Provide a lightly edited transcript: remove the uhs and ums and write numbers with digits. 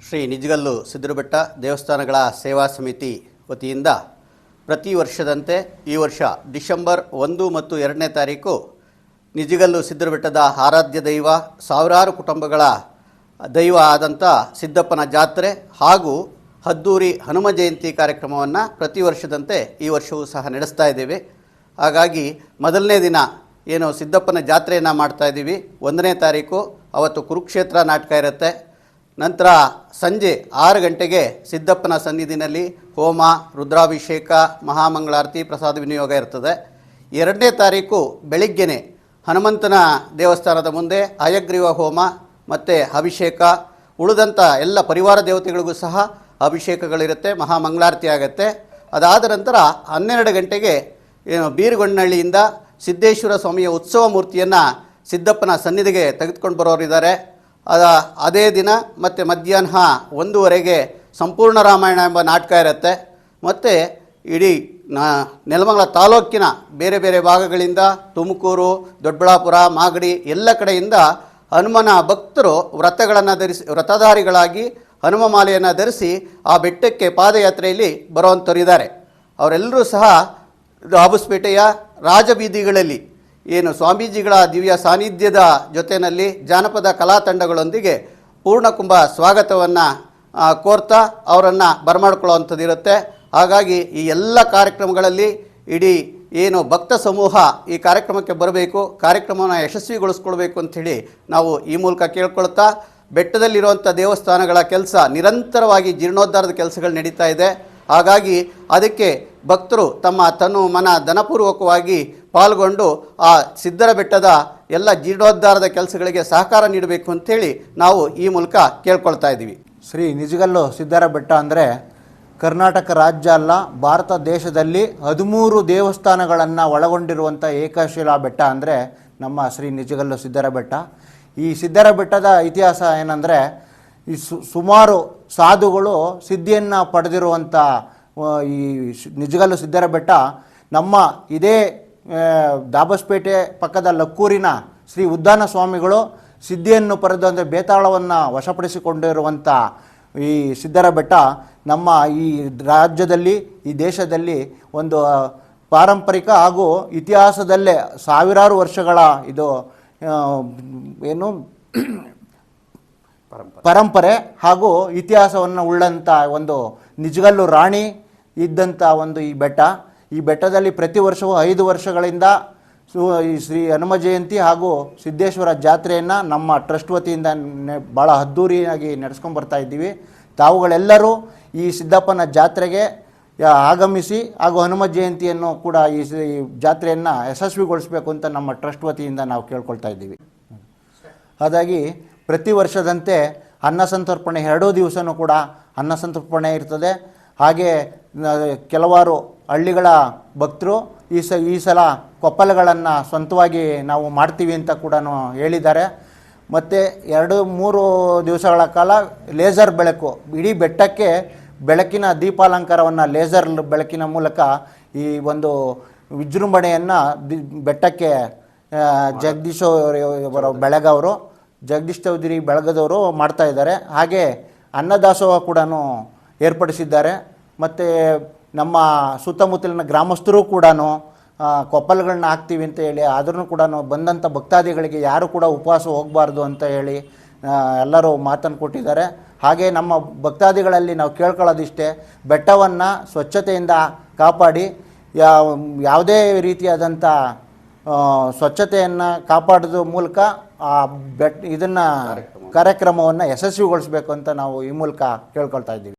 ಶ್ರೀ ನಿಜಗಲ್ಲು ಸಿದ್ದರಬೆಟ್ಟ ದೇವಸ್ಥಾನಗಳ ಸೇವಾ ಸಮಿತಿ ವತಿಯಿಂದ ಪ್ರತಿ ವರ್ಷದಂತೆ ಈ ವರ್ಷ ಡಿಸೆಂಬರ್ 1 ಮತ್ತು 2ನೇ ತಾರೀಕು ನಿಜಗಲ್ಲು ಸಿದ್ದರಬೆಟ್ಟದ ಆರಾಧ್ಯ ದೈವ ಸಾವಿರಾರು ಕುಟುಂಬಗಳ ದೈವ ಆದಂಥ ಸಿದ್ದಪ್ಪನ ಜಾತ್ರೆ ಹಾಗೂ ಹದ್ದೂರಿ ಹನುಮ ಜಯಂತಿ ಕಾರ್ಯಕ್ರಮವನ್ನು ಪ್ರತಿ ವರ್ಷದಂತೆ ಈ ವರ್ಷವೂ ಸಹ ನಡೆಸ್ತಾ ಇದ್ದೇವೆ. ಹಾಗಾಗಿ ಮೊದಲನೇ ದಿನ ಏನು ಸಿದ್ದಪ್ಪನ ಜಾತ್ರೆಯನ್ನು ಮಾಡ್ತಾಯಿದ್ದೀವಿ. 1ನೇ ತಾರೀಕು ಅವತ್ತು ಕುರುಕ್ಷೇತ್ರ ನಾಟಕ ಇರುತ್ತೆ. ನಂತರ ಸಂಜೆ 6 ಗಂಟೆಗೆ ಸಿದ್ದಪ್ಪನ ಸನ್ನಿಧಿನಲ್ಲಿ ಹೋಮ, ರುದ್ರಾಭಿಷೇಕ, ಮಹಾಮಂಗಳಾರತಿ, ಪ್ರಸಾದ ವಿನಿಯೋಗ ಇರ್ತದೆ. 2ನೇ ತಾರೀಕು ಬೆಳಿಗ್ಗೆನೆ ಹನುಮಂತನ ದೇವಸ್ಥಾನದ ಮುಂದೆ ಹಯಗ್ರೀವ ಹೋಮ ಮತ್ತು ಅಭಿಷೇಕ, ಉಳಿದಂಥ ಎಲ್ಲ ಪರಿವಾರ ದೇವತೆಗಳಿಗೂ ಸಹ ಅಭಿಷೇಕಗಳಿರುತ್ತೆ, ಮಹಾಮಂಗಳಾರತಿ ಆಗುತ್ತೆ. ಅದಾದ ನಂತರ 12 ಗಂಟೆಗೆ ಬೀರಗೊಂಡನಹಳ್ಳಿಯಿಂದ ಸಿದ್ದೇಶ್ವರ ಸ್ವಾಮಿಯ ಉತ್ಸವ ಮೂರ್ತಿಯನ್ನು ಸಿದ್ದಪ್ಪನ ಸನ್ನಿಧಿಗೆ ತೆಗೆದುಕೊಂಡು ಬರೋರಿದ್ದಾರೆ. ಅದೇ ದಿನ ಮತ್ತು ಮಧ್ಯಾಹ್ನ 1:15 ಸಂಪೂರ್ಣ ರಾಮಾಯಣ ಎಂಬ ನಾಟಕ ಇರುತ್ತೆ. ಮತ್ತು ಇಡೀ ನೆಲಮಂಗಲ ತಾಲೂಕಿನ ಬೇರೆ ಬೇರೆ ಭಾಗಗಳಿಂದ ತುಮಕೂರು, ದೊಡ್ಡಬಳ್ಳಾಪುರ, ಮಾಗಡಿ ಎಲ್ಲ ಕಡೆಯಿಂದ ಹನುಮನ ಭಕ್ತರು ವ್ರತಧಾರಿಗಳಾಗಿ ಹನುಮ ಮಾಲೆಯನ್ನು ಧರಿಸಿ ಆ ಬೆಟ್ಟಕ್ಕೆ ಪಾದಯಾತ್ರೆಯಲ್ಲಿ ಬರುವಂಥವರಿದ್ದಾರೆ. ಅವರೆಲ್ಲರೂ ಸಹ ಹಾಬಸ್ಪೇಟೆಯ ರಾಜಬೀದಿಗಳಲ್ಲಿ ಏನು ಸ್ವಾಮೀಜಿಗಳ ದಿವ್ಯ ಸಾನ್ನಿಧ್ಯದ ಜೊತೆಯಲ್ಲಿ ಜಾನಪದ ಕಲಾ ತಂಡಗಳೊಂದಿಗೆ ಪೂರ್ಣಕುಂಭ ಸ್ವಾಗತವನ್ನು ಕೋರ್ತಾ ಅವರನ್ನು ಬರಮಾಡ್ಕೊಳ್ಳೋವಂಥದ್ದು ಇರುತ್ತೆ. ಹಾಗಾಗಿ ಈ ಎಲ್ಲ ಕಾರ್ಯಕ್ರಮಗಳಲ್ಲಿ ಇಡೀ ಏನು ಭಕ್ತ ಸಮೂಹ ಈ ಕಾರ್ಯಕ್ರಮಕ್ಕೆ ಬರಬೇಕು, ಕಾರ್ಯಕ್ರಮವನ್ನು ಯಶಸ್ವಿಗೊಳಿಸ್ಕೊಳ್ಬೇಕು ಅಂಥೇಳಿ ನಾವು ಈ ಮೂಲಕ ಕೇಳ್ಕೊಳ್ತಾ, ಬೆಟ್ಟದಲ್ಲಿರುವಂಥ ದೇವಸ್ಥಾನಗಳ ಕೆಲಸ ನಿರಂತರವಾಗಿ ಜೀರ್ಣೋದ್ಧಾರದ ಕೆಲಸಗಳು ನಡೀತಾ ಇದೆ. ಹಾಗಾಗಿ ಅದಕ್ಕೆ ಭಕ್ತರು ತಮ್ಮ ತನು ಮನ ಧನಪೂರ್ವಕವಾಗಿ ಪಾಲ್ಗೊಂಡು ಆ ಸಿದ್ದರ ಬೆಟ್ಟದ ಎಲ್ಲ ಜೀರ್ಣೋದ್ಧಾರದ ಕೆಲಸಗಳಿಗೆ ಸಹಕಾರ ನೀಡಬೇಕು ಅಂಥೇಳಿ ನಾವು ಈ ಮೂಲಕ ಕೇಳ್ಕೊಳ್ತಾ ಇದ್ದೀವಿ. ಶ್ರೀ ನಿಜಗಲ್ಲು ಸಿದ್ದರ ಬೆಟ್ಟ ಅಂದರೆ ಕರ್ನಾಟಕ ರಾಜ್ಯ ಅಲ್ಲ, ಭಾರತ ದೇಶದಲ್ಲಿ 13 ದೇವಸ್ಥಾನಗಳನ್ನು ಒಳಗೊಂಡಿರುವಂಥ ಏಕಶಿಲಾ ಬೆಟ್ಟ ಅಂದರೆ ನಮ್ಮ ಶ್ರೀ ನಿಜಗಲ್ಲು ಸಿದ್ದರ ಬೆಟ್ಟ. ಈ ಸಿದ್ದರ ಬೆಟ್ಟದ ಇತಿಹಾಸ ಏನಂದರೆ, ಈ ಸುಮಾರು ಸಾಧುಗಳು ಸಿದ್ಧಿಯನ್ನು ಪಡೆದಿರುವಂಥ ಈ ನಿಜಗಲ್ಲು ಸಿದ್ದರ ಬೆಟ್ಟ ನಮ್ಮ ಇದೇ ದಾಬಸ್ಪೇಟೆ ಪಕ್ಕದ ಲಕ್ಕೂರಿನ ಶ್ರೀ ಉದ್ದಾನ ಸ್ವಾಮಿಗಳು ಸಿದ್ಧಿಯನ್ನು ಪಡೆದು ಅಂದರೆ ಬೇತಾಳವನ್ನು ವಶಪಡಿಸಿಕೊಂಡಿರುವಂಥ ಈ ಸಿದ್ದರ ಬೆಟ್ಟ ನಮ್ಮ ಈ ರಾಜ್ಯದಲ್ಲಿ, ಈ ದೇಶದಲ್ಲಿ ಒಂದು ಪಾರಂಪರಿಕ ಹಾಗೂ ಇತಿಹಾಸದಲ್ಲೇ ಸಾವಿರಾರು ವರ್ಷಗಳ ಇದು ಏನು ಪರಂಪರೆ ಹಾಗೂ ಇತಿಹಾಸವನ್ನು ಉಳ್ಳಂಥ ಒಂದು ನಿಜಗಲ್ಲು ರಾಣಿ ಇದ್ದಂಥ ಒಂದು ಈ ಬೆಟ್ಟ. ಈ ಬೆಟ್ಟದಲ್ಲಿ ಪ್ರತಿ ವರ್ಷವೂ 5 ವರ್ಷಗಳಿಂದ ಈ ಶ್ರೀ ಹನುಮ ಜಯಂತಿ ಹಾಗೂ ಸಿದ್ದೇಶ್ವರ ಜಾತ್ರೆಯನ್ನು ನಮ್ಮ ಟ್ರಸ್ಟ್ ವತಿಯಿಂದ ಭಾಳ ಅದ್ಧೂರಿಯಾಗಿ ನಡೆಸ್ಕೊಂಡ್ಬರ್ತಾ ಇದ್ದೀವಿ. ತಾವುಗಳೆಲ್ಲರೂ ಈ ಸಿದ್ದಪ್ಪನ ಜಾತ್ರೆಗೆ ಆಗಮಿಸಿ ಹಾಗೂ ಹನುಮ ಜಯಂತಿಯನ್ನು ಕೂಡ ಈ ಜಾತ್ರೆಯನ್ನು ಯಶಸ್ವಿಗೊಳಿಸಬೇಕು ಅಂತ ನಮ್ಮ ಟ್ರಸ್ಟ್ ವತಿಯಿಂದ ನಾವು ಕೇಳ್ಕೊಳ್ತಾ ಇದ್ದೀವಿ. ಹಾಗಾಗಿ ಪ್ರತಿ ವರ್ಷದಂತೆ ಅನ್ನಸಂತರ್ಪಣೆ 2 ದಿವಸನೂ ಕೂಡ ಅನ್ನಸಂತರ್ಪಣೆ ಇರ್ತದೆ. ಹಾಗೆ ಕೆಲವಾರು ಹಳ್ಳಿಗಳ ಭಕ್ತರು ಈ ಸಲ ಕೊಪ್ಪಲಗಳನ್ನು ಸ್ವಂತವಾಗಿ ನಾವು ಮಾಡ್ತೀವಿ ಅಂತ ಕೂಡ ಹೇಳಿದ್ದಾರೆ. ಮತ್ತು 2-3 ದಿವಸಗಳ ಕಾಲ ಲೇಸರ್ ಬೆಳಕು, ಇಡೀ ಬೆಟ್ಟಕ್ಕೆ ಬೆಳಕಿನ ದೀಪಾಲಂಕಾರವನ್ನು ಲೇಸರ್ ಬೆಳಕಿನ ಮೂಲಕ ಈ ಒಂದು ವಿಜೃಂಭಣೆಯನ್ನು ಬೆಟ್ಟಕ್ಕೆ ಜಗದೀಶ್ ಬೆಳಗವರು ಜಗದೀಶ್ ಚೌಧರಿ ಬೆಳಗದವರು ಮಾಡ್ತಾಯಿದ್ದಾರೆ. ಹಾಗೆ ಅನ್ನದಾಸೋಹ ಕೂಡ ಏರ್ಪಡಿಸಿದ್ದಾರೆ. ಮತ್ತು ನಮ್ಮ ಸುತ್ತಮುತ್ತಲಿನ ಗ್ರಾಮಸ್ಥರು ಕೂಡ ಕೊಪ್ಪಲುಗಳನ್ನ ಹಾಕ್ತೀವಿ ಅಂತ ಹೇಳಿ, ಆದ್ರೂ ಕೂಡ ಬಂದಂಥ ಭಕ್ತಾದಿಗಳಿಗೆ ಯಾರು ಕೂಡ ಉಪವಾಸ ಹೋಗಬಾರ್ದು ಅಂತ ಹೇಳಿ ಎಲ್ಲರೂ ಮಾತನ್ನು ಕೊಟ್ಟಿದ್ದಾರೆ. ಹಾಗೆ ನಮ್ಮ ಭಕ್ತಾದಿಗಳಲ್ಲಿ ನಾವು ಕೇಳ್ಕೊಳ್ಳೋದಿಷ್ಟೇ, ಬೆಟ್ಟವನ್ನು ಸ್ವಚ್ಛತೆಯಿಂದ ಕಾಪಾಡಿ ಯಾವುದೇ ರೀತಿಯಾದಂಥ ಸ್ವಚ್ಛತೆಯನ್ನು ಕಾಪಾಡೋದ್ರ ಮೂಲಕ ಆ ಇದನ್ನು ಕಾರ್ಯಕ್ರಮವನ್ನು ಯಶಸ್ವಿಗೊಳಿಸಬೇಕು ಅಂತ ನಾವು ಈ ಮೂಲಕ ಕೇಳ್ಕೊಳ್ತಾ ಇದ್ದೀವಿ.